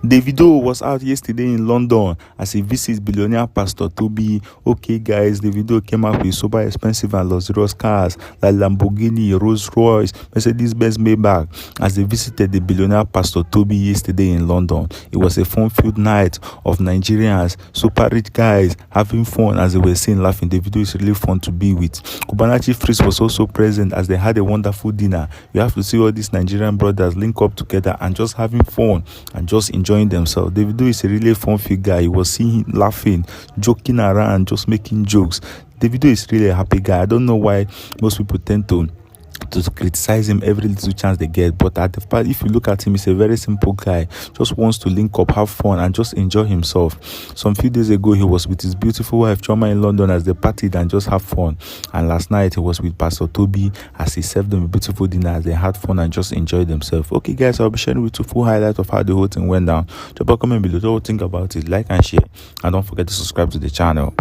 Davido was out yesterday in London as he visits Billionaire Pastor Tobi. Okay, guys, Davido came out with super expensive and luxurious cars like Lamborghini, Rolls-Royce, Mercedes-Benz Maybach as they visited the Billionaire Pastor Tobi yesterday in London. It was a fun-filled night of Nigerians, super rich guys having fun as they were seen laughing. Davido is really fun to be with. Cubana Chief Priest was also present as they had a wonderful dinner. You have to see all these Nigerian brothers link up together and just having fun and just enjoying themselves. Davido is a really fun-filled guy. You will see him laughing, joking around, just making jokes. Davido is really a happy guy. I don't know why most people tend to criticize him every little chance they get, but at the part, if you look at him, he's a very simple guy, just wants to link up, have fun, and just enjoy himself. Some few days ago, he was with his beautiful wife Chioma in London as they partied and just have fun, and last night he was with Pastor Tobi as he served them a beautiful dinner as they had fun and just enjoyed themselves. Okay, guys, I'll be sharing with you full highlight of how the whole thing went down. Drop a comment below, what you think about it, like and share, and don't forget to subscribe to the channel.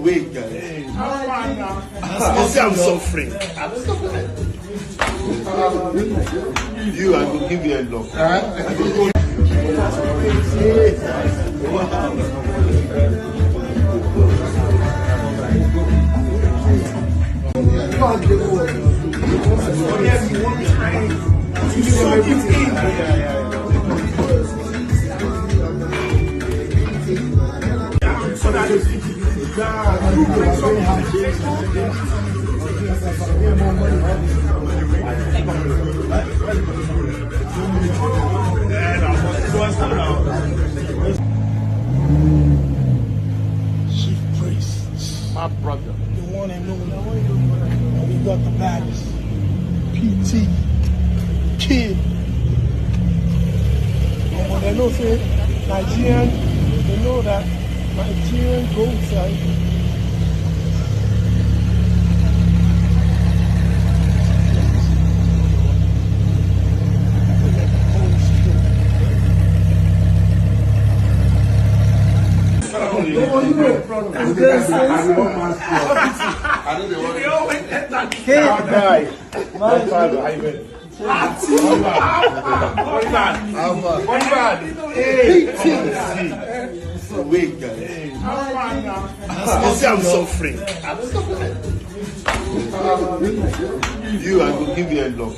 Wait, guys. I'm suffering. You, I will give you a look. Chief Priest, My brother. the one and only, and we got the baddest, PT, Kid. And when they know say Nigerian, they know that Nigerian gold side. Wait, guys. I'm suffering. You, I will give you a look.